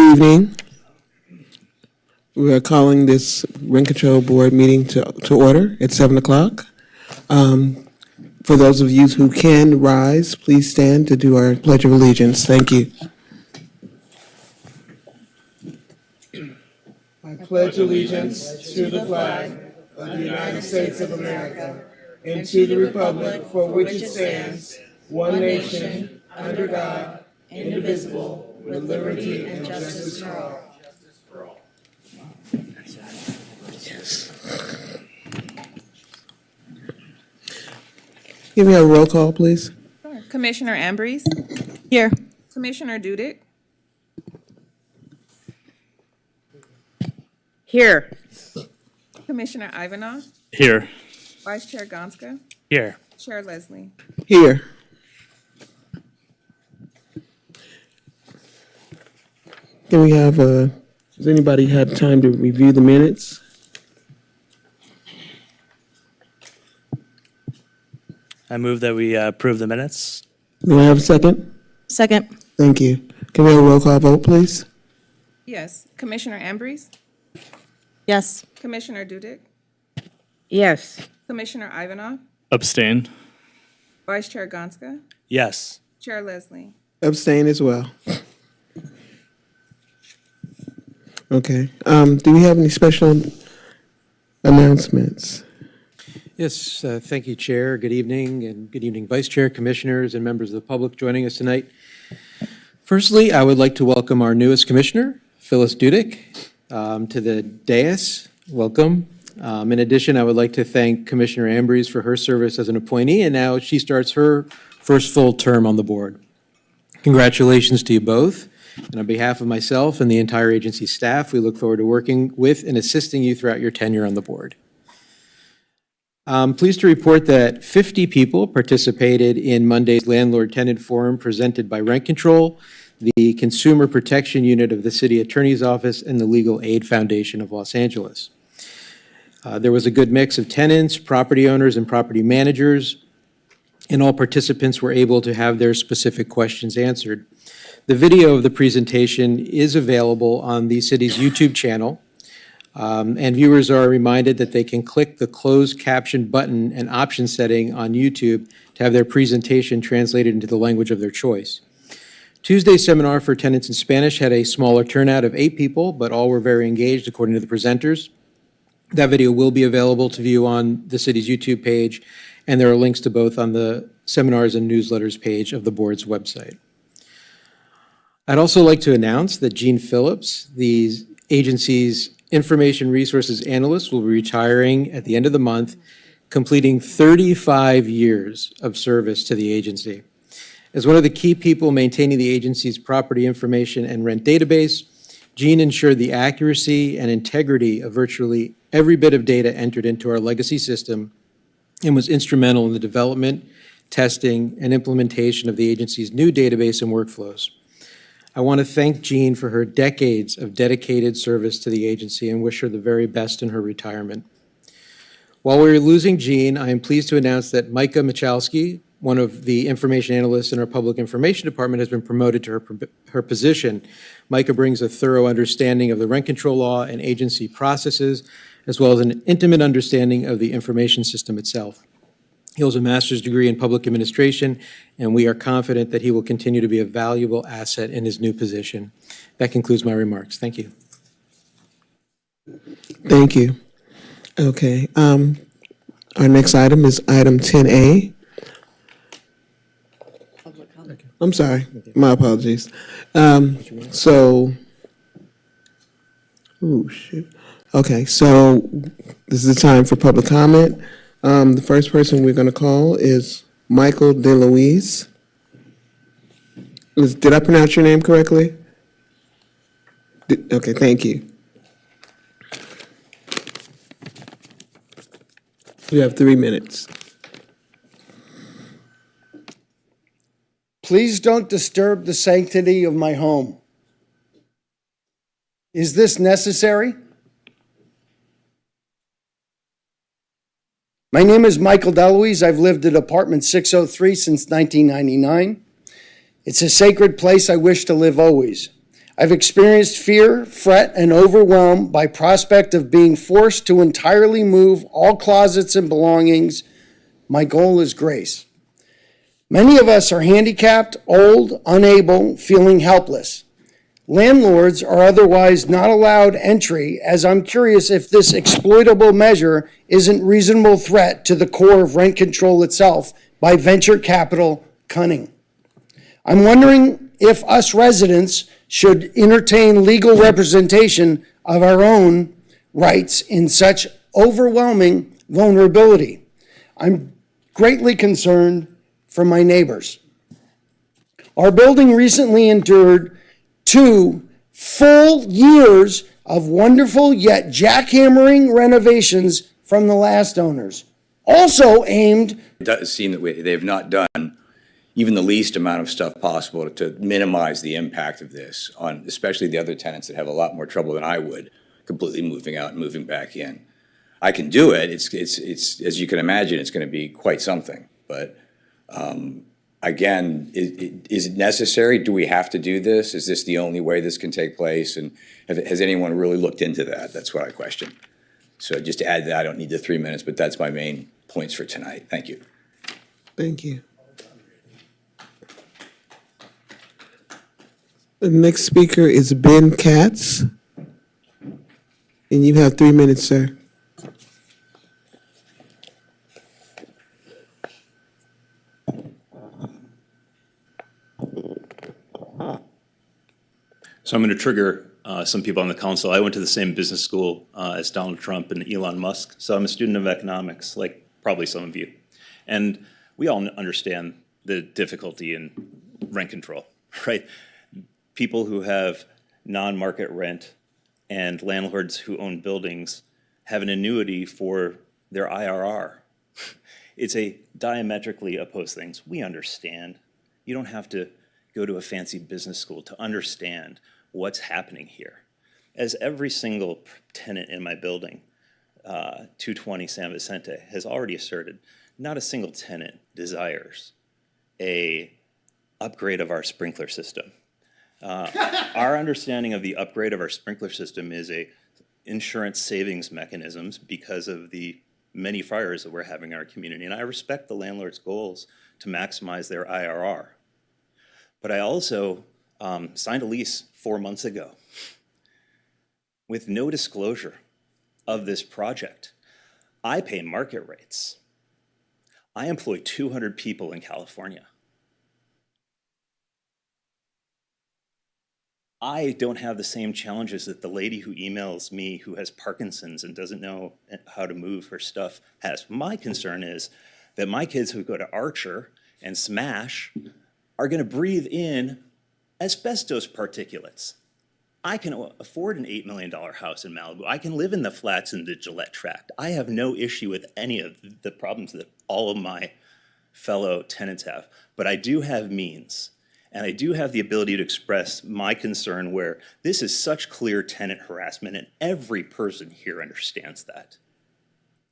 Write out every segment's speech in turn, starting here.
Good evening. We are calling this Rent Control Board meeting to order at 7 o'clock. For those of you who can rise, please stand to do our Pledge of Allegiance. Thank you. I pledge allegiance to the flag of the United States of America and to the republic for which it stands, one nation, under God, indivisible, with liberty and justice for all. Give me a roll call, please. Sure. Commissioner Ambrose, Here. Commissioner Dudick, Here. Commissioner Ivanov, Here. Vice Chair Gonska, Here. Chair Leslie. Here. Can we have, has anybody had time to review the minutes? I move that we approve the minutes. Do I have a second? Second. Thank you. Can we have a roll call vote, please? Yes. Commissioner Ambrose, Yes. Commissioner Dudick, Yes. Commissioner Ivanov, Abstain. Vice Chair Gonska, Yes. Chair Leslie. Abstain as well. Okay. Do we have any special announcements? Yes, thank you, Chair. Good evening, and good evening, Vice Chair, Commissioners, and members of the public joining us tonight. Firstly, I would like to welcome our newest Commissioner, Phyllis Dudick, to the dais. Welcome. In addition, I would like to thank Commissioner Ambrose for her service as an appointee, and now she starts her first full term on the board. Congratulations to you both. And on behalf of myself and the entire agency staff, we look forward to working with and assisting you throughout your tenure on the board. I'm pleased to report that 50 people participated in Monday's Landlord-Tenant Forum presented by Rent Control, the Consumer Protection Unit of the City Attorney's Office, and the Legal Aid Foundation of Los Angeles. There was a good mix of tenants, property owners, and property managers, and all participants were able to have their specific questions answered. The video of the presentation is available on the city's YouTube channel, and viewers are reminded that they can click the closed caption button and option setting on YouTube to have their presentation translated into the language of their choice. Tuesday's seminar for tenants in Spanish had a smaller turnout of 8 people, but all were very engaged according to the presenters. That video will be available to view on the city's YouTube page, and there are links to both on the seminars and newsletters page of the board's website. I'd also like to announce that Gene Phillips, the agency's Information Resources Analyst, will be retiring at the end of the month, completing 35 years of service to the agency. As one of the key people maintaining the agency's property information and rent database, Gene ensured the accuracy and integrity of virtually every bit of data entered into our legacy system and was instrumental in the development, testing, and implementation of the agency's new database and workflows. I want to thank Jean for her decades of dedicated service to the agency and wish her the very best in her retirement. While we're losing Jean, I am pleased to announce that Micah Michalski, one of the information analysts in our public information department, has been promoted to her position. Micah brings a thorough understanding of the rent control law and agency processes, as well as an intimate understanding of the information system itself. He holds a master's degree in public administration, and we are confident that he will continue to be a valuable asset in his new position. That concludes my remarks. Thank you. Thank you. Okay. Our next item is item 10A. I'm sorry. My apologies. Okay, so this is the time for public comment. The first person we're going to call is Michael DeLuise. Did I pronounce your name correctly? Okay, thank you. You have 3 minutes. Please don't disturb the sanctity of my home. Is this necessary? My name is Michael DeLuise. I've lived at apartment 603 since 1999. It's a sacred place I wish to live always. I've experienced fear, fret, and overwhelm by prospect of being forced to entirely move all closets and belongings. My goal is grace. Many of us are handicapped, old, unable, feeling helpless. Landlords are otherwise not allowed entry, as I'm curious if this exploitable measure isn't reasonable threat to the core of rent control itself by venture capital cunning. I'm wondering if us residents should entertain legal representation of our own rights in such overwhelming vulnerability. I'm greatly concerned for my neighbors. Our building recently endured 2 full years of wonderful yet jackhammering renovations from the last owners, also aimed. It does seem that they've not done even the least amount of stuff possible to minimize the impact of this on especially the other tenants that have a lot more trouble than I would, completely moving out and moving back in. I can do it. It's as you can imagine, it's going to be quite something. But again, is it necessary? Do we have to do this? Is this the only way this can take place? And has anyone really looked into that? That's what I question. So just to add that, I don't need the 3 minutes, but that's my main points for tonight. Thank you. Thank you. The next speaker is Ben Katz. And you have 3 minutes, sir. So I'm going to trigger some people on the council. I went to the same business school as Donald Trump and Elon Musk, so I'm a student of economics, like probably some of you. And we all understand the difficulty in rent control, right? People who have non-market rent and landlords who own buildings have an annuity for their IRR. It's a diametrically opposed things. We understand. You don't have to go to a fancy business school to understand what's happening here. As every single tenant in my building, 220 San Vicente, has already asserted, not a single tenant desires a upgrade of our sprinkler system. Our understanding of the upgrade of our sprinkler system is a insurance savings mechanisms because of the many fires that we're having in our community. And I respect the landlord's goals to maximize their IRR. But I also signed a lease 4 months ago with no disclosure of this project. I pay market rates. I employ 200 people in California. I don't have the same challenges that the lady who emails me who has Parkinson's and doesn't know how to move her stuff has. My concern is that my kids who go to Archer and Smash are going to breathe in asbestos particulates. I can afford an $8 million house in Malibu. I can live in the flats in the Gillette Tract. I have no issue with any of the problems that all of my fellow tenants have. But I do have means, and I do have the ability to express my concern where this is such clear tenant harassment, and every person here understands that.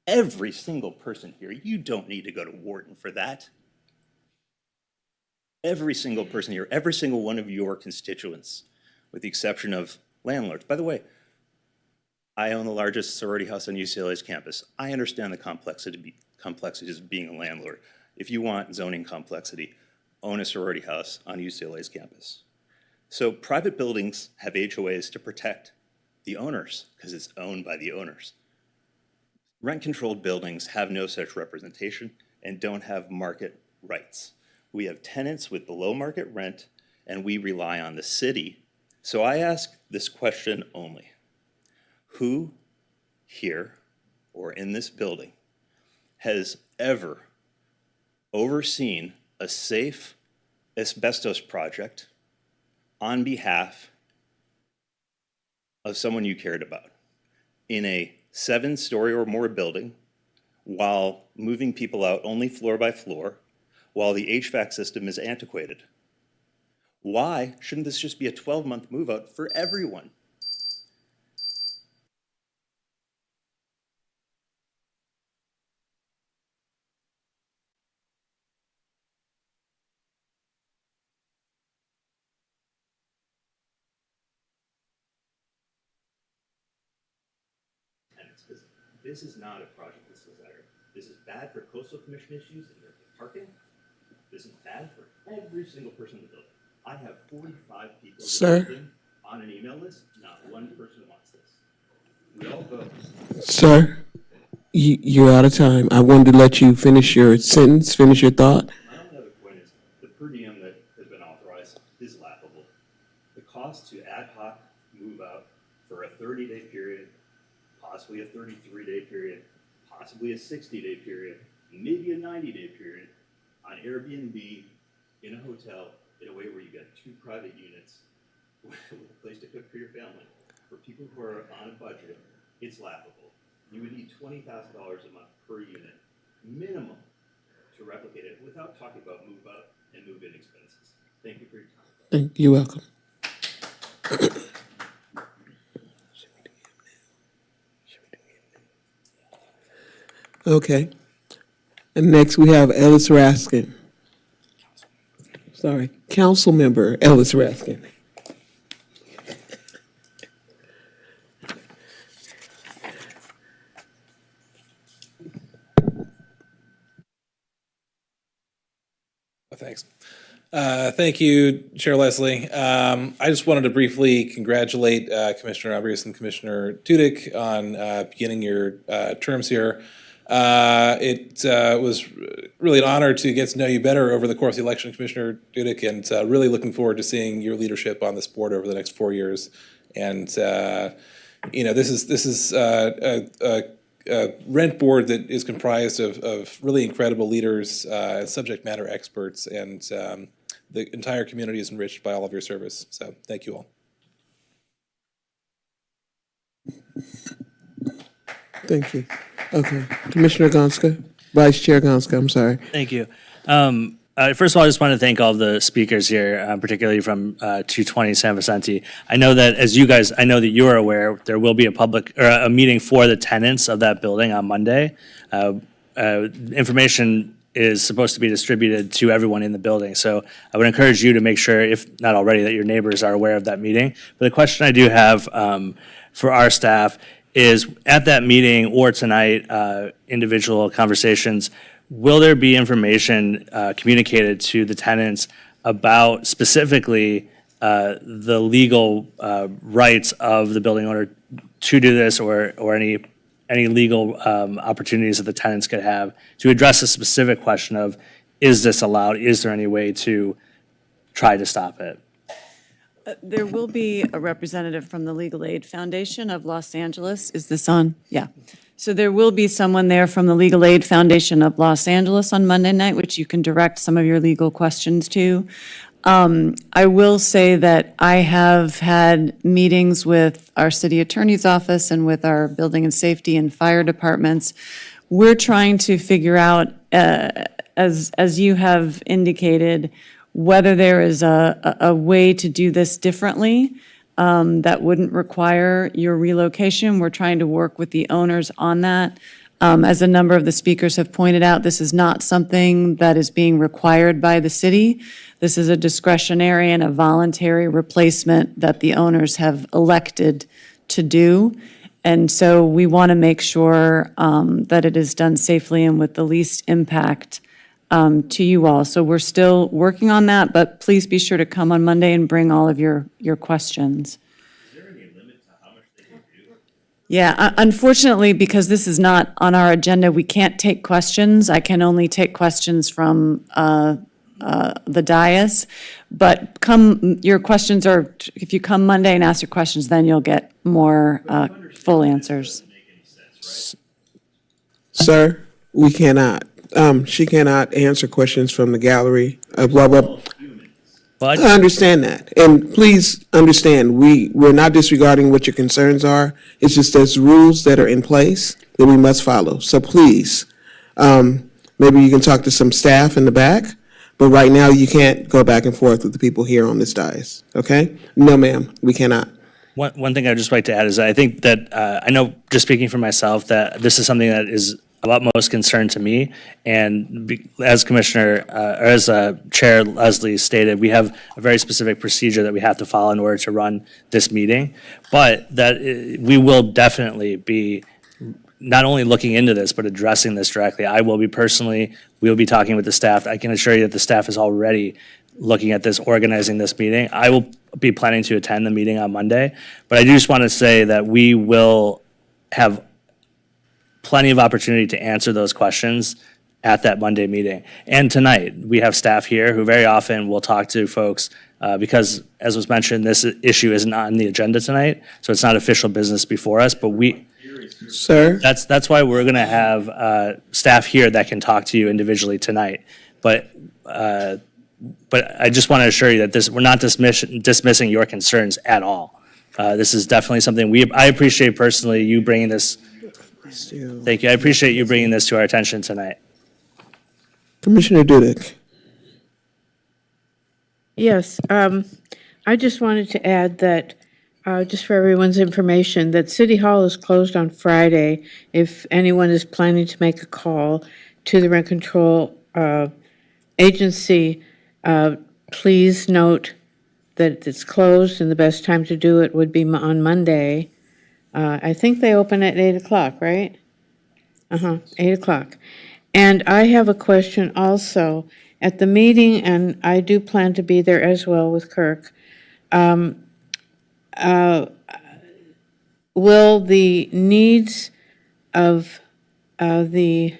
Every single person here. You don't need to go to Wharton for that. Every single person here, every single one of your constituents, with the exception of landlords. By the way, I own the largest sorority house on UCLA's campus. I understand the complexities of being a landlord. If you want zoning complexity, own a sorority house on UCLA's campus. So private buildings have HOAs to protect the owners because it's owned by the owners. Rent-controlled buildings have no such representation and don't have market rights. We have tenants with below market rent, and we rely on the city. So I ask this question only. Who here or in this building has ever overseen a safe asbestos project on behalf of someone you cared about in a 7-story or more building while moving people out only floor by floor, while the HVAC system is antiquated? Why shouldn't this just be a 12-month move out for everyone? minutes, because this is not a project this desire. This is bad for coastal commission issues and their parking. This is bad for every single person in the building. I have 45 people in the Sir? building on an email list, not one person wants this. We all vote. Sir, you're out of time. I wanted to let you finish your sentence, finish your thought. My only other point is, the per diem that has been authorized is laughable. The cost to ad hoc move out for a 30-day period, possibly a 33-day period, possibly a 60-day period, maybe a 90-day period, on Airbnb, in a hotel, in a way where you get 2 private units, with a place to cook for your family, for people who are on a budget, it's laughable. You would need $20,000 a month per unit, minimum, to replicate it without talking about move out and move in expenses. Thank you for your time. You're welcome. Okay. And next we have Ellis Raskin. Sorry, Council Member Ellis Raskin. Thanks. Thank you, Chair Leslie. I just wanted to briefly congratulate Commissioner Abrius and Commissioner Dudick on beginning your terms here. It was really an honor to get to know you better over the course of the election, Commissioner Dudick, and really looking forward to seeing your leadership on this board over the next 4 years. And this is a rent board that is comprised of really incredible leaders, subject matter experts, and the entire community is enriched by all of your service. So thank you all. Thank you. Okay, Commissioner Gonska, Vice Chair Gonska, I'm sorry. Thank you. First of all, I just want to thank all the speakers here, particularly from 220 San Vicente. I know that I know that you are aware, there will be a meeting for the tenants of that building on Monday. Information is supposed to be distributed to everyone in the building. So I would encourage you to make sure, if not already, that your neighbors are aware of that meeting. But the question I do have for our staff is, at that meeting or tonight, individual conversations, will there be information communicated to the tenants about specifically the legal rights of the building owner to do this, or any legal opportunities that the tenants could have to address a specific question of, is this allowed? Is there any way to try to stop it? There will be a representative from the Legal Aid Foundation of Los Angeles. Is this on? Yeah. So there will be someone there from the Legal Aid Foundation of Los Angeles on Monday night, which you can direct some of your legal questions to. I will say that I have had meetings with our city attorney's office and with our building and safety and fire departments. We're trying to figure out, as you have indicated, whether there is a way to do this differently that wouldn't require your relocation. We're trying to work with the owners on that. As a number of the speakers have pointed out, this is not something that is being required by the city. This is a discretionary and a voluntary replacement that the owners have elected to do. And so we want to make sure that it is done safely and with the least impact to you all. So we're still working on that, but please be sure to come on Monday and bring all of your questions. Is there any limit to how much they can do? Yeah, unfortunately, because this is not on our agenda, we can't take questions. I can only take questions from the dais. But your questions are, if you come Monday and ask your questions, then you'll get more full answers. Sir, we cannot. She cannot answer questions from the gallery. Blah, blah. Well, I understand that. And please understand, we're not disregarding what your concerns are. It's just there's rules that are in place that we must follow. So please, maybe you can talk to some staff in the back, but right now you can't go back and forth with the people here on this dais, okay? No, ma'am, we cannot. One thing I'd just like to add is I think that, I know, just speaking for myself, that this is something that is of utmost concern to me. And as Commissioner, or as Chair Leslie stated, we have a very specific procedure that we have to follow in order to run this meeting. But that we will definitely be not only looking into this, but addressing this directly. I will be personally, we will be talking with the staff. I can assure you that the staff is already looking at this, organizing this meeting. I will be planning to attend the meeting on Monday, but I do just want to say that we will have plenty of opportunity to answer those questions at that Monday meeting. And tonight, we have staff here who very often will talk to folks because, as was mentioned, this issue isn't on the agenda tonight, so it's not official business before us, but Sir? that's why we're going to have staff here that can talk to you individually tonight. But I just want to assure you that we're not dismissing your concerns at all. This is definitely something I appreciate personally you bringing this. Thank you. I appreciate you bringing this to our attention tonight. Commissioner Dudek. Yes, I just wanted to add that, just for everyone's information, that City Hall is closed on Friday. If anyone is planning to make a call to the rent control agency, please note that it's closed and the best time to do it would be on Monday. I think they open at 8 o'clock, right? 8 o'clock. And I have a question also. At the meeting, and I do plan to be there as well with Kirk, will the needs of the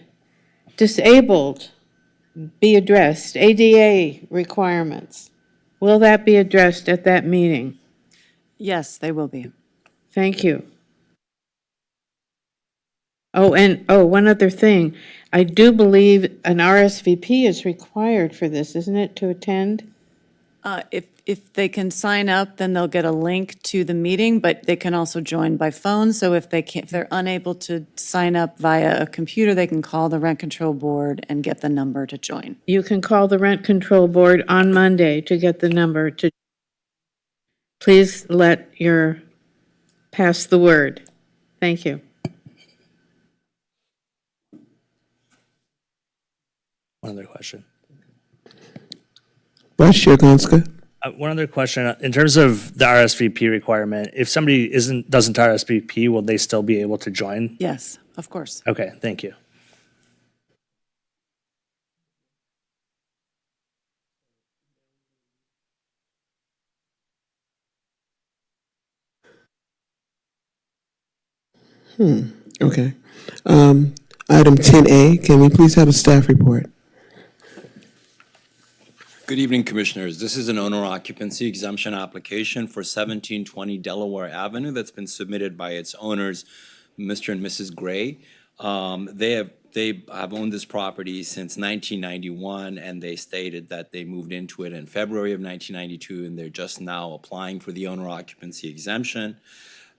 disabled be addressed? ADA requirements, will that be addressed at that meeting? Yes, they will be. Thank you. One other thing. I do believe an RSVP is required for this, isn't it, to attend? If they can sign up, then they'll get a link to the meeting, but they can also join by phone. So if they're unable to sign up via a computer, they can call the Rent Control Board and get the number to join. You can call the Rent Control Board on Monday to get the number to. Please pass the word. Thank you. One other question. Vice Chair Gonska. One other question. In terms of the RSVP requirement, if somebody doesn't RSVP, will they still be able to join? Yes, of course. Okay, thank you. Okay. Item 10A, can we please have a staff report? Good evening, Commissioners. This is an owner occupancy exemption application for 1720 Delaware Avenue that's been submitted by its owners, Mr. and Mrs. Gray. They have owned this property since 1991, and they stated that they moved into it in February of 1992, and they're just now applying for the owner occupancy exemption.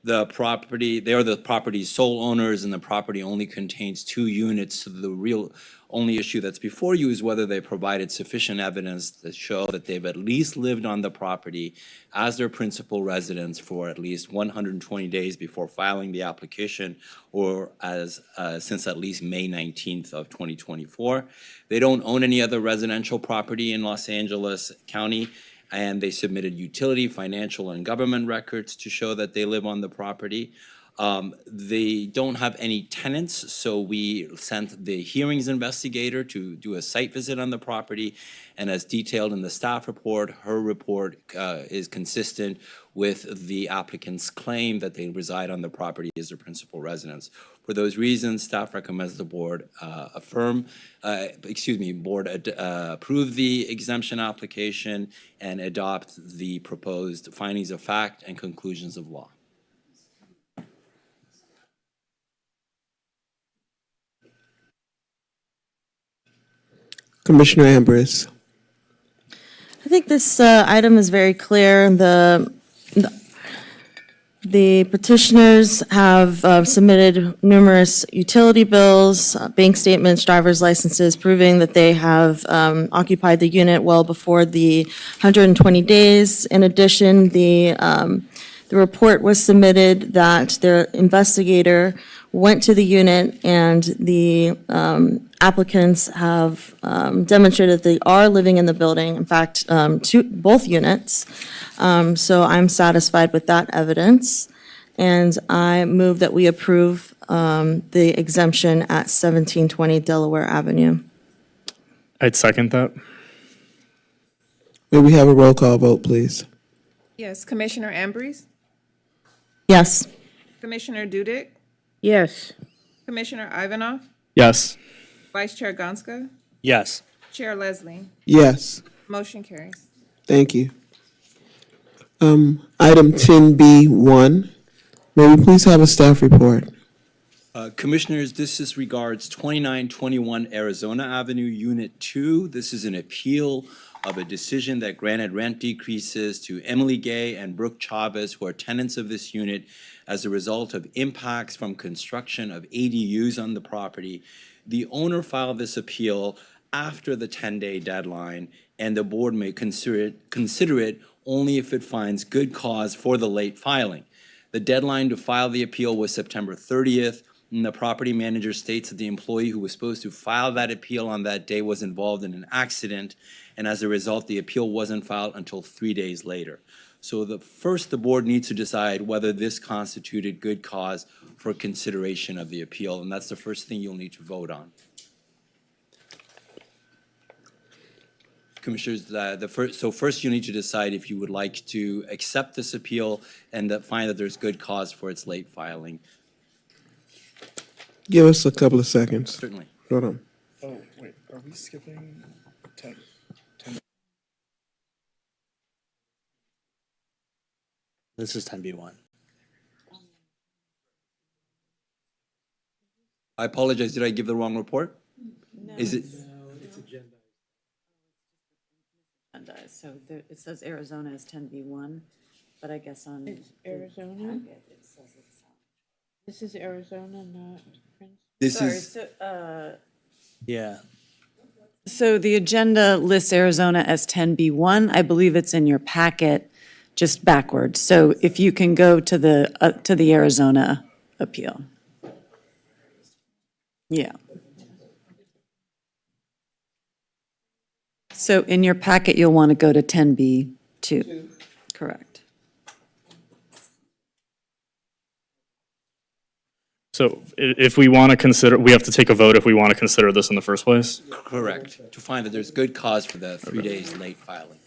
They are the property's sole owners, and the property only contains 2 units. So the real only issue that's before you is whether they provided sufficient evidence to show that they've at least lived on the property as their principal residence for at least 120 days before filing the application, or since at least May 19th of 2024. They don't own any other residential property in Los Angeles County, and they submitted utility, financial, and government records to show that they live on the property. They don't have any tenants, so we sent the hearings investigator to do a site visit on the property, and as detailed in the staff report, her report is consistent with the applicant's claim that they reside on the property as their principal residence. For those reasons, staff recommends the board approve the exemption application and adopt the proposed findings of fact and conclusions of law. Commissioner Ambrose. I think this item is very clear. The petitioners have submitted numerous utility bills, bank statements, driver's licenses, proving that they have occupied the unit well before the 120 days. In addition, the report was submitted that their investigator went to the unit, and the applicants have demonstrated that they are living in the building, in fact, both units. So I'm satisfied with that evidence, and I move that we approve the exemption at 1720 Delaware Avenue. I'd second that. May we have a roll call vote, please? Yes, Commissioner Ambrose, Yes. Commissioner Dudek, Yes. Commissioner Ivanov, Yes. Vice Chair Gonska, Yes. Chair Leslie. Yes, Motion carries. thank you. Item 10B1, may we please have a staff report? Commissioners, this is regards 2921 Arizona Avenue, Unit 2. This is an appeal of a decision that granted rent decreases to Emily Gay and Brooke Chavez, who are tenants of this unit, as a result of impacts from construction of ADUs on the property. The owner filed this appeal after the 10-day deadline, and the board may consider it only if it finds good cause for the late filing. The deadline to file the appeal was September 30th, and the property manager states that the employee who was supposed to file that appeal on that day was involved in an accident, and as a result, the appeal wasn't filed until 3 days later. So the board needs to decide whether this constituted good cause for consideration of the appeal, and that's the first thing you'll need to vote on. Commissioners, first you need to decide if you would like to accept this appeal and find that there's good cause for its late filing. Give us a couple of seconds. Certainly. Hold on. Oh, wait, are we skipping 10? This is 10B1. I apologize, did I give the wrong report? Is it? So it says Arizona is 10B1, but I guess on. It's Arizona? It says it's. This is Arizona, not Prince? This Sorry, is, Yeah. so the agenda lists Arizona as 10B1. I believe it's in your packet, just backwards. So if you can go to the Arizona appeal. Yeah. So in your packet, you'll want to go to 10B2. Correct. So if we want to consider, we have to take a vote if we want to consider this in the first place? correct, to find that there's good cause for the 3 days late filing.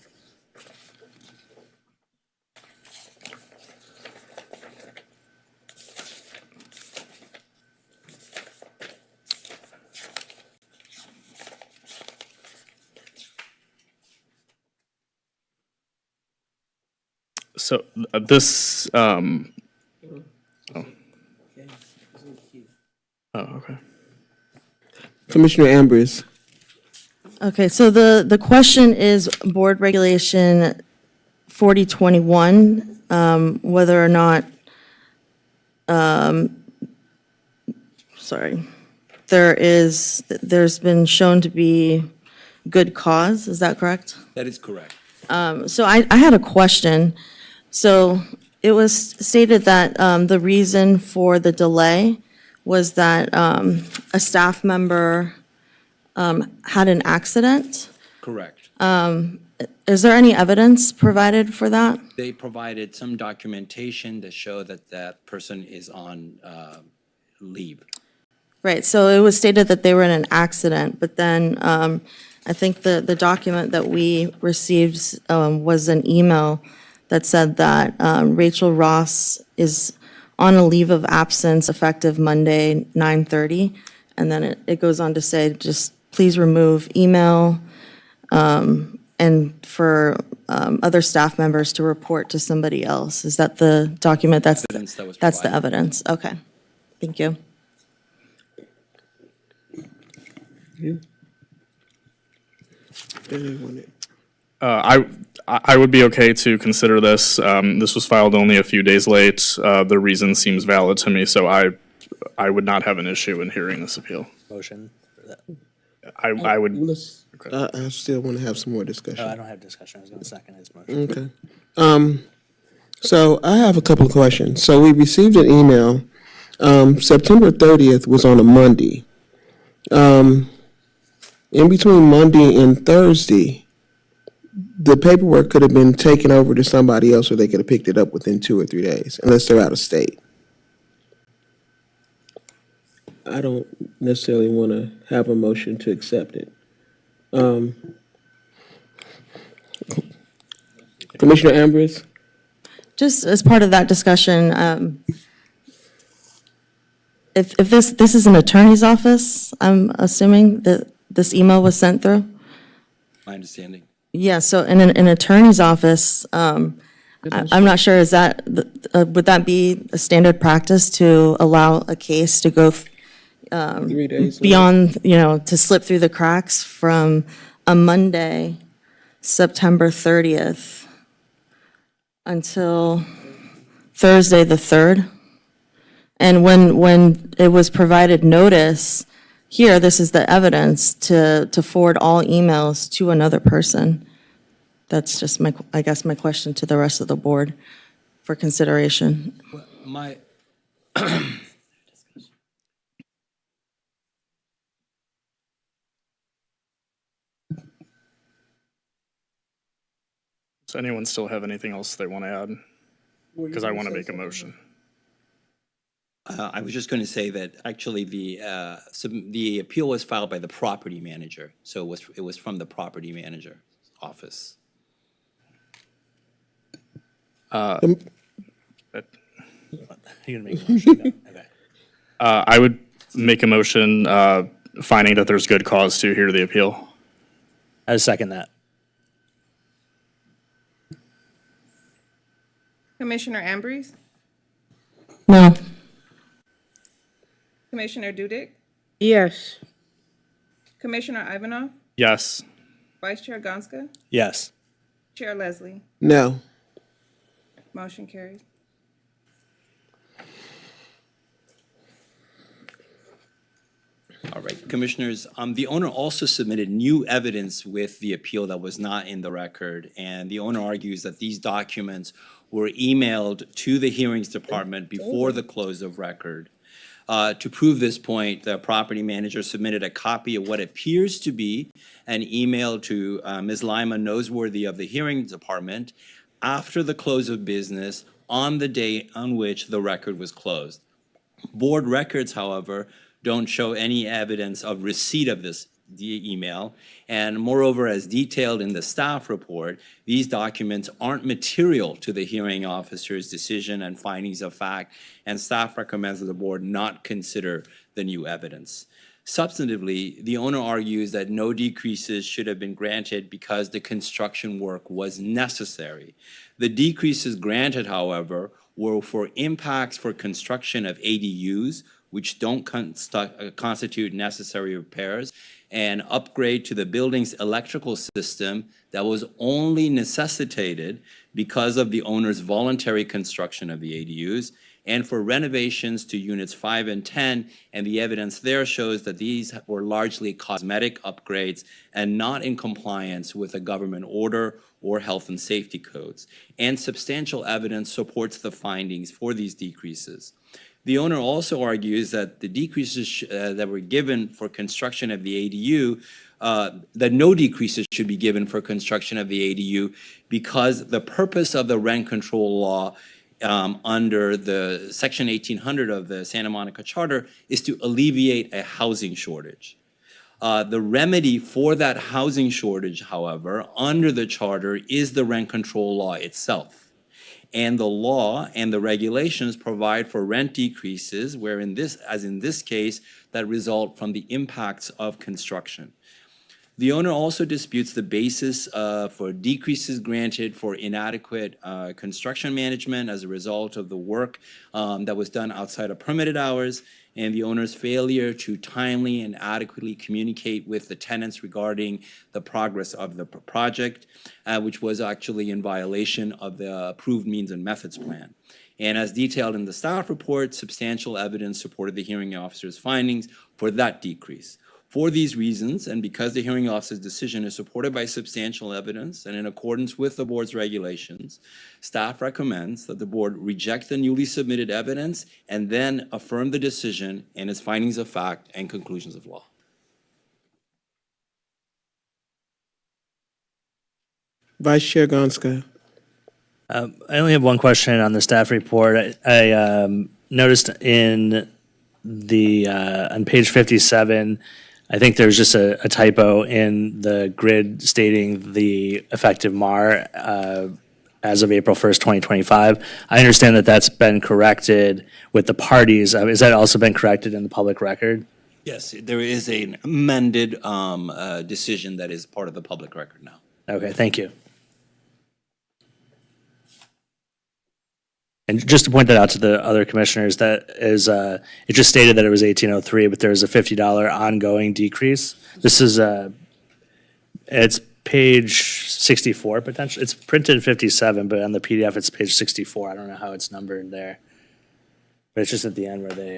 So this, oh, okay. Commissioner Ambrose. Okay, so the question is Board Regulation 4021, whether or not, there's been shown to be good cause, is that correct? That is correct. So I had a question. So it was stated that the reason for the delay was that a staff member had an accident. Correct. Is there any evidence provided for that? They provided some documentation to show that that person is on leave. Right, so it was stated that they were in an accident, but then I think the document that we received was an email that said that Rachel Ross is on a leave of absence effective Monday, 9:30. And then it goes on to say, just please remove email and for other staff members to report to somebody else. Is that the document? That's Evidence that was that's the provided. evidence. Okay, thank you. I would be okay to consider this. This was filed only a few days late. The reason seems valid to me, so I would not have an issue in hearing this appeal. Motion for that. I would, I still want to have some more Oh, discussion. I don't have discussion. I was going to second his motion. Okay. So I have a couple of questions. So we received an email. September 30th was on a Monday. In between Monday and Thursday, the paperwork could have been taken over to somebody else, or they could have picked it up within 2 or 3 days, unless they're out of state. I don't necessarily want to have a motion to accept it. Commissioner Ambrose? Just as part of that discussion, if this is an attorney's office, I'm assuming that this email was sent through? My understanding. Yeah, so in an attorney's office, I'm not sure, is that, would that be a standard practice to allow a case to go 3 days? beyond, to slip through the cracks from a Monday, September 30th, until Thursday, the 3rd? And when it was provided notice, here, this is the evidence to forward all emails to another person. That's just I guess my question to the rest of the board for consideration. My, Does anyone still have anything else they want to add? Because I want to make a motion. I was just going to say that actually the appeal was filed by the property manager, so it was from the property manager office. You're gonna make a motion? No? Okay. I would make a motion finding that there's good cause to hear the appeal. I second that. Commissioner Ambrose? No. Commissioner Dudick? Yes. Commissioner Ivanov? Yes. Vice Chair Gonska? Yes. Chair Leslie? No. Motion carries. All right, Commissioners, the owner also submitted new evidence with the appeal that was not in the record, and the owner argues that these documents were emailed to the hearings department before the close of record. To prove this point, the property manager submitted a copy of what appears to be an email to Ms. Lima Noseworthy of the hearings department after the close of business on the day on which the record was closed. Board records, however, don't show any evidence of receipt of this email, and moreover, as detailed in the staff report, these documents aren't material to the hearing officer's decision and findings of fact, and staff recommends that the board not consider the new evidence. Substantively, the owner argues that no decreases should have been granted because the construction work was necessary. The decreases granted, however, were for impacts for construction of ADUs, which don't constitute necessary repairs, and upgrade to the building's electrical system that was only necessitated because of the owner's voluntary construction of the ADUs, and for renovations to units 5 and 10, and the evidence there shows that these were largely cosmetic upgrades and not in compliance with a government order or health and safety codes. And substantial evidence supports the findings for these decreases. The owner also argues that the decreases that were given for construction of the ADU, that no decreases should be given for construction of the ADU because the purpose of the rent control law under the Section 1800 of the Santa Monica Charter is to alleviate a housing shortage. The remedy for that housing shortage, however, under the charter is the rent control law itself. And the law and the regulations provide for rent decreases where as in this case, that result from the impacts of construction. The owner also disputes the basis for decreases granted for inadequate construction management as a result of the work that was done outside of permitted hours, and the owner's failure to timely and adequately communicate with the tenants regarding the progress of the project, which was actually in violation of the approved means and methods plan. And as detailed in the staff report, substantial evidence supported the hearing officer's findings for that decrease. For these reasons, and because the hearing officer's decision is supported by substantial evidence and in accordance with the board's regulations, staff recommends that the board reject the newly submitted evidence and then affirm the decision and its findings of fact and conclusions of law. Vice Chair Gonska. I only have one question on the staff report. I noticed in on page 57, I think there's just a typo in the grid stating the effective MAR as of April 1st, 2025. I understand that that's been corrected with the parties. Has that also been corrected in the public record? Yes, there is an amended decision that is part of the public record now. Okay, thank you. And just to point that out to the other commissioners, that is, it just stated that it was 1803, but there's a $50 ongoing decrease. This is, it's page 64 potentially. It's printed 57, but on the PDF it's page 64. I don't know how it's numbered there. But it's just at the end where they,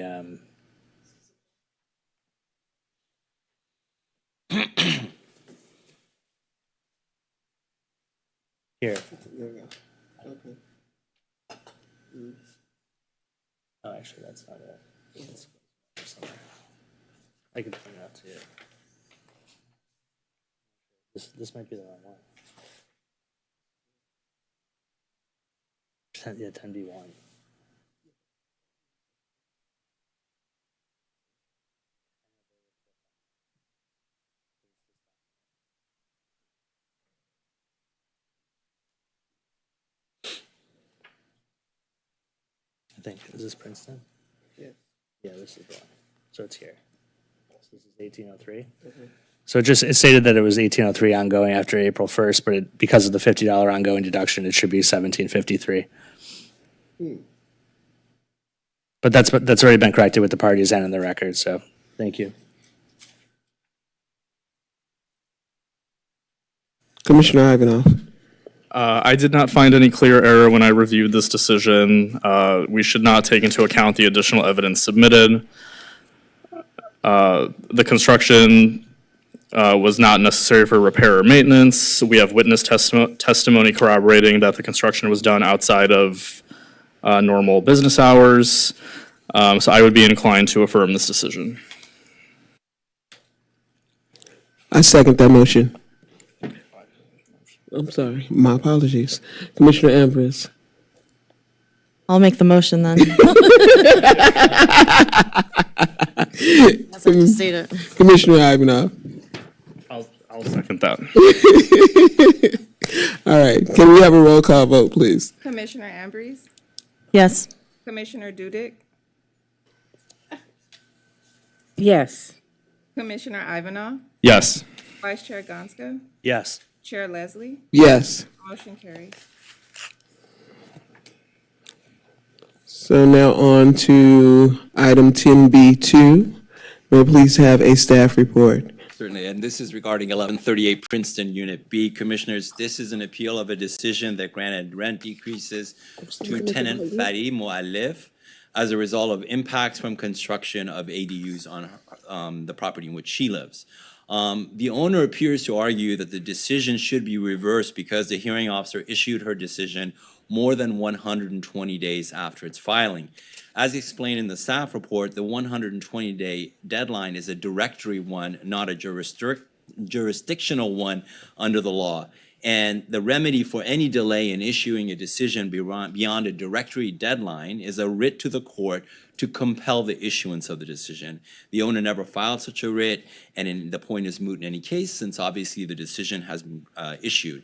here. Oh, actually, that's not it. It's somewhere. I can point it out to you. This might be the wrong one. Yeah, 10B1. I think, is this Princeton? Yeah. Yeah, this is the one. So it's here. So this is 1803. So it stated that it was 1803 ongoing after April 1st, but because of the $50 ongoing deduction, it should be 1753. But that's already been corrected with the parties and in the record, so thank you. Commissioner Ivanov. I did not find any clear error when I reviewed this decision. We should not take into account the additional evidence submitted. The construction was not necessary for repair or maintenance. We have witness testimony corroborating that the construction was done outside of normal business hours. So I would be inclined to affirm this decision. I second that motion. I'm sorry. My apologies. Commissioner Ambrose. I'll make the motion then. As I just stated. Commissioner Ivanov. I'll second that. All right. Can we have a roll call vote, please? Commissioner Ambrose, Yes. Commissioner Dudick, Yes. Commissioner Ivanov, Yes. Vice Chair Gonska, Yes. Chair Leslie, Yes. motion carries. So now on to item 10B2. May I please have a staff report? Certainly, and this is regarding 1138 Princeton Unit B. Commissioners, this is an appeal of a decision that granted rent decreases to tenant Fadi Moalif as a result of impacts from construction of ADUs on the property in which she lives. The owner appears to argue that the decision should be reversed because the hearing officer issued her decision more than 120 days after its filing. As explained in the staff report, the 120-day deadline is a directory one, not a jurisdictional one under the law. And the remedy for any delay in issuing a decision beyond a directory deadline is a writ to the court to compel the issuance of the decision. The owner never filed such a writ, and the point is moot in any case, since obviously the decision has been issued.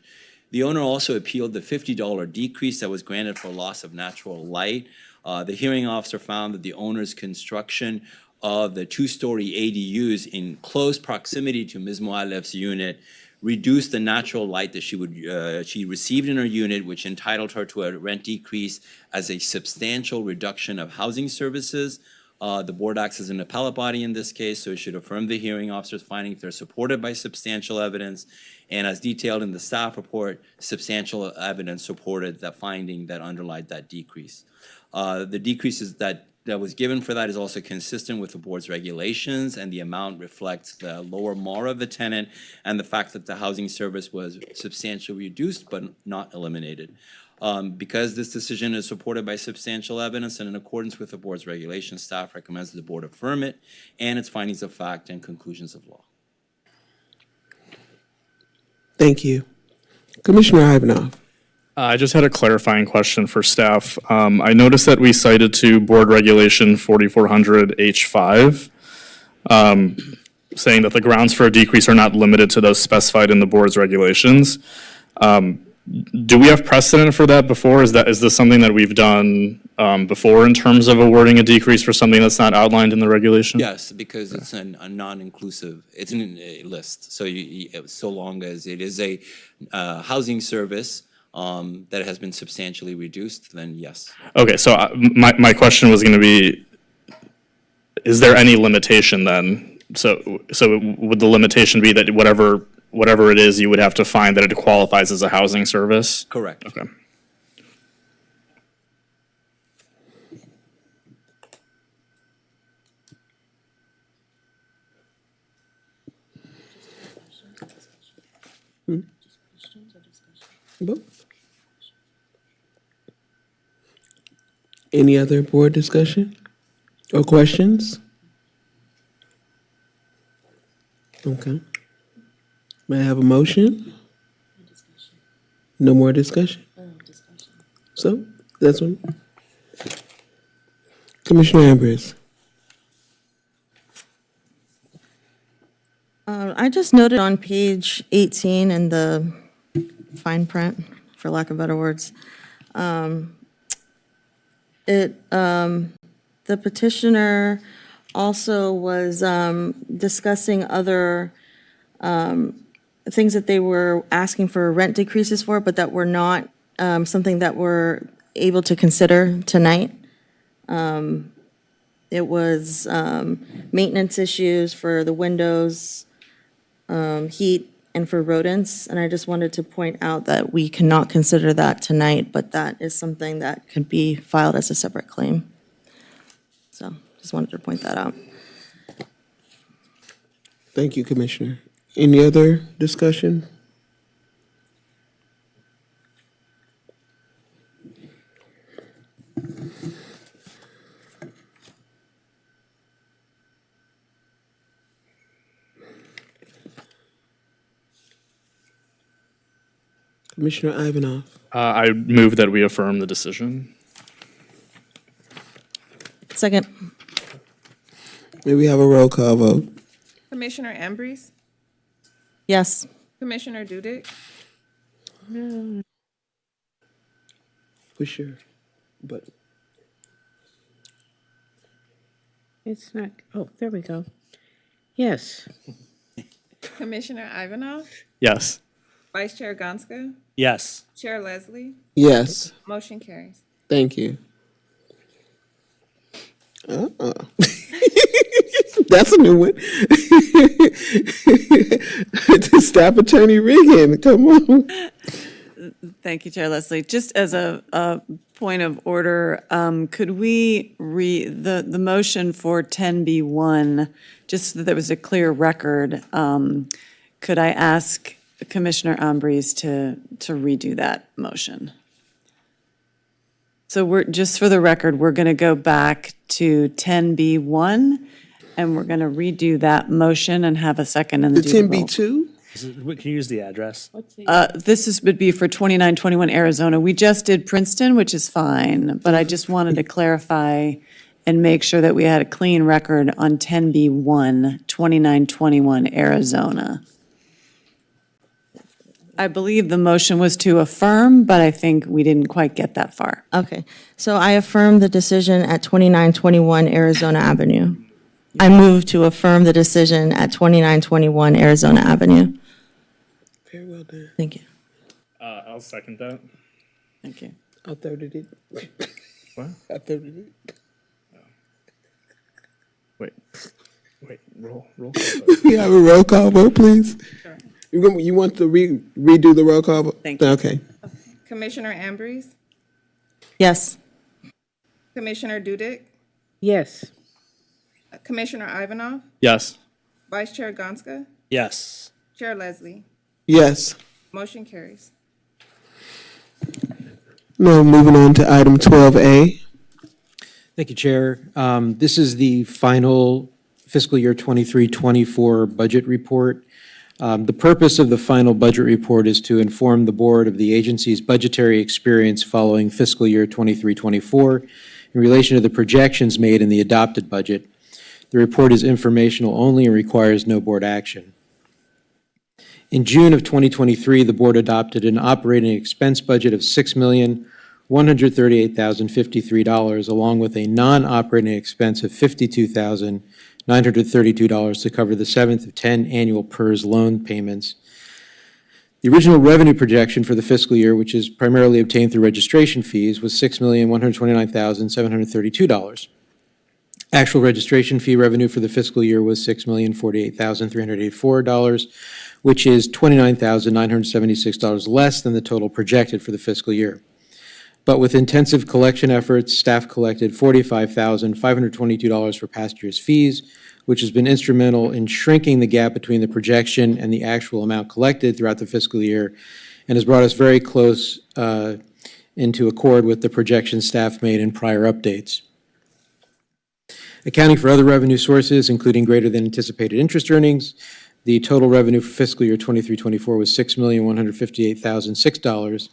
The owner also appealed the $50 decrease that was granted for loss of natural light. The hearing officer found that the owner's construction of the two-story ADUs in close proximity to Ms. Moalif's unit reduced the natural light that she received in her unit, which entitled her to a rent decrease as a substantial reduction of housing services. The board acts as an appellate body in this case, so it should affirm the hearing officer's findings if they're supported by substantial evidence. And as detailed in the staff report, substantial evidence supported that finding that underlied that decrease. The decreases that was given for that is also consistent with the board's regulations, and the amount reflects the lower MAR of the tenant and the fact that the housing service was substantially reduced but not eliminated. Because this decision is supported by substantial evidence and in accordance with the board's regulations, staff recommends the board affirm it and its findings of fact and conclusions of law. Thank you. Commissioner Ivanov. I just had a clarifying question for staff. I noticed that we cited to Board Regulation 4400 H5, saying that the grounds for a decrease are not limited to those specified in the board's regulations. Do we have precedent for that before? Is this something that we've done before in terms of awarding a decrease for something that's not outlined in the regulation? Yes, because it's a non-inclusive, it's in a list. So so long as it is a housing service that has been substantially reduced, then yes. Okay, so my question was going to be, is there any limitation then? So would the limitation be that whatever it is, you would have to find that it qualifies as a housing service? Correct. Okay. Any other board discussion or questions? Okay. May I have a motion? No more discussion? So, that's one. Commissioner Ambrose. I just noted on page 18 in the fine print, for lack of better words, the petitioner also was discussing other things that they were asking for rent decreases for, but that were not something that we're able to consider tonight. It was maintenance issues for the windows, heat, and for rodents. And I just wanted to point out that we cannot consider that tonight, but that is something that could be filed as a separate claim. So just wanted to point that out. Thank you, Commissioner. Any other discussion? Commissioner Ivanov. I move that we affirm the decision. Second. May we have a roll call vote? Commissioner Ambrose, Yes. Commissioner Dudick, For sure. But It's not, oh, there we go. Yes. Commissioner Ivanov, Yes. Vice Chair Gonska, Yes. Chair Leslie, yes, motion carries. thank you. That's a new one. Staff Attorney Regan, come on. Thank you, Chair Leslie. Just as a point of order, could we the motion for 10B1, just so that there was a clear record, could I ask Commissioner Ambrose to redo that motion? So we're, just for the record, we're going to go back to 10B1, and we're going to redo that motion and have a second and The do the roll. 10B2? Can you use the address? Would be for 2921 Arizona. We just did Princeton, which is fine, but I just wanted to clarify and make sure that we had a clean record on 10B1, 2921 Arizona. I believe the motion was to affirm, but I think we didn't quite get that far. Okay. So I affirm the decision at 2921 Arizona Avenue. I move to affirm the decision at 2921 Arizona Avenue. Very well done. Thank you. I'll second that. Thank you. I thirded it. What? I thirded it. Wait, roll call. We have a roll call vote, please. You want to redo the roll call vote? Thank you. Okay. Commissioner Ambrose, Yes. Commissioner Dudick, Yes. Commissioner Ivanov, Yes. Vice Chair Gonska, Yes. Chair Leslie, Yes. motion carries. Now moving on to item 12A. Thank you, Chair. This is the final fiscal year 23-24 budget report. The purpose of the final budget report is to inform the board of the agency's budgetary experience following fiscal year 23-24 in relation to the projections made in the adopted budget. The report is informational only and requires no board action. In June of 2023, the board adopted an operating expense budget of $6,138,053, along with a non-operating expense of $52,932 to cover the 7th of 10 annual PERS loan payments. The original revenue projection for the fiscal year, which is primarily obtained through registration fees, was $6,129,732. Actual registration fee revenue for the fiscal year was $6,048,384, which is $29,976 less than the total projected for the fiscal year. But with intensive collection efforts, staff collected $45,522 for past year's fees, which has been instrumental in shrinking the gap between the projection and the actual amount collected throughout the fiscal year, and has brought us very close into accord with the projection staff made in prior updates. Accounting for other revenue sources, including greater than anticipated interest earnings, the total revenue for fiscal year 23-24 was $6,158,006.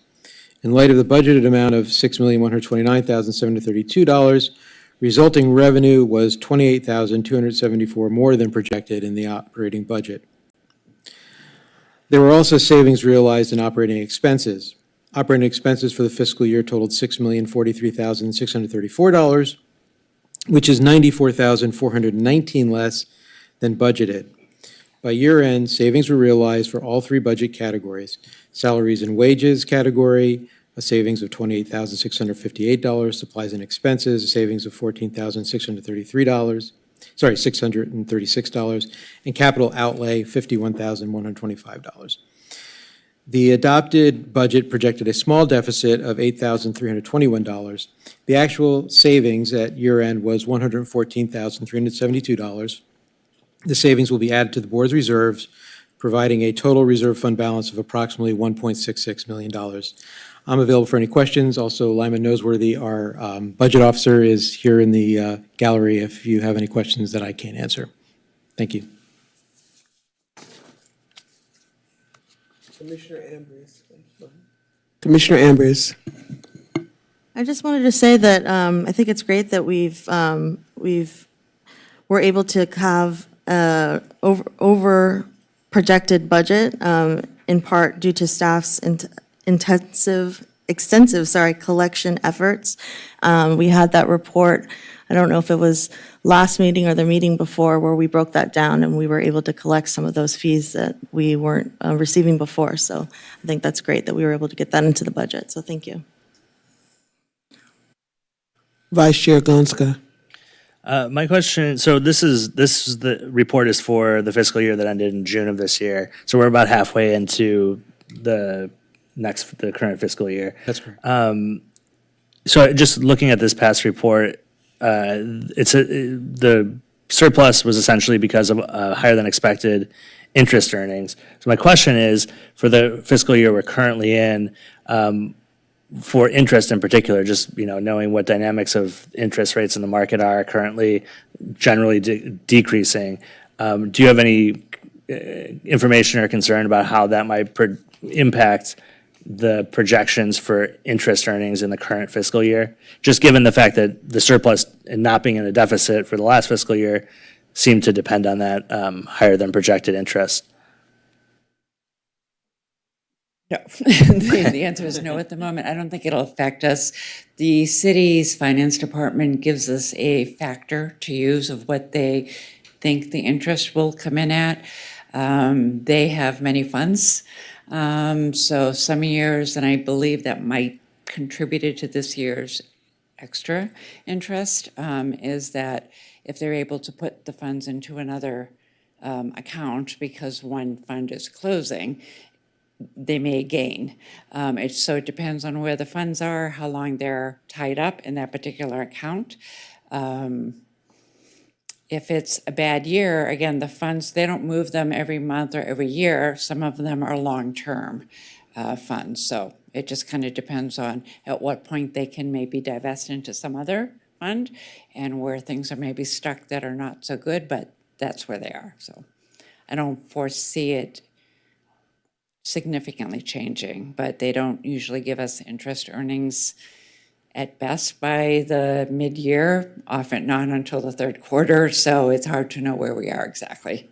In light of the budgeted amount of $6,129,732, resulting revenue was $28,274 more than projected in the operating budget. There were also savings realized in operating expenses. Operating expenses for the fiscal year totaled $6,043,634, which is $94,419 less than budgeted. By year end, savings were realized for all three budget categories. Salaries and wages category, a savings of $28,658, supplies and expenses, a savings of $636, and capital outlay, $51,125. The adopted budget projected a small deficit of $8,321. The actual savings at year end was $114,372. The savings will be added to the board's reserves, providing a total reserve fund balance of approximately $1.66 million. I'm available for any questions. Also, Lyman Noseworthy, our budget officer, is here in the gallery if you have any questions that I can't answer. Thank you. Commissioner Ambrose. Commissioner Ambrose. I just wanted to say that I think it's great that we're able to have over projected budget, in part due to staff's extensive collection efforts. We had that report, I don't know if it was last meeting or the meeting before, where we broke that down and we were able to collect some of those fees that we weren't receiving before. So I think that's great that we were able to get that into the budget. So thank you. Vice Chair Gonska. My question, so this is the report is for the fiscal year that ended in June of this year. So we're about halfway into the current fiscal year. That's correct. So just looking at this past report, the surplus was essentially because of higher than expected interest earnings. So my question is, for the fiscal year we're currently in, for interest in particular, just knowing what dynamics of interest rates in the market are currently generally decreasing, do you have any information or concern about how that might impact the projections for interest earnings in the current fiscal year? Just given the fact that the surplus and not being in a deficit for the last fiscal year seemed to depend on that higher than projected interest. No, the answer is no at the moment. I don't think it'll affect us. The city's finance department gives us a factor to use of what they think the interest will come in at. They have many funds. So some years, and I believe that might contributed to this year's extra interest, is that if they're able to put the funds into another account because one fund is closing, they may gain. So it depends on where the funds are, how long they're tied up in that particular account. If it's a bad year, again, the funds, they don't move them every month or every year. Some of them are long-term funds. So it just kind of depends on at what point they can maybe divest into some other fund and where things are maybe stuck that are not so good, but that's where they are. So I don't foresee it significantly changing, but they don't usually give us interest earnings at best by the mid-year, often not until the third quarter, so it's hard to know where we are exactly.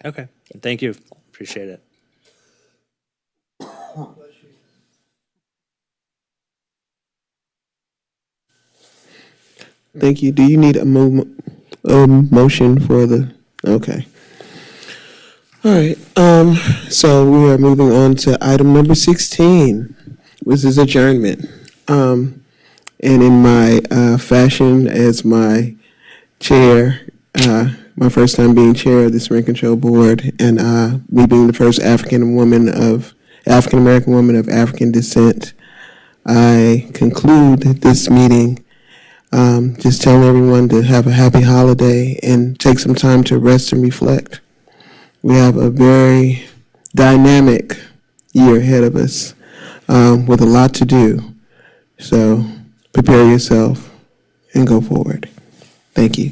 Okay, thank you. Appreciate it. Thank you. Do you need a motion for the, okay. All right, so we are moving on to item number 16, which is adjournment. And in my fashion as my chair, my first time being chair of this rent control board, and me being the first African American woman of African descent, I conclude this meeting just telling everyone to have a happy holiday and take some time to rest and reflect. We have a very dynamic year ahead of us with a lot to do. So prepare yourself and go forward. Thank you.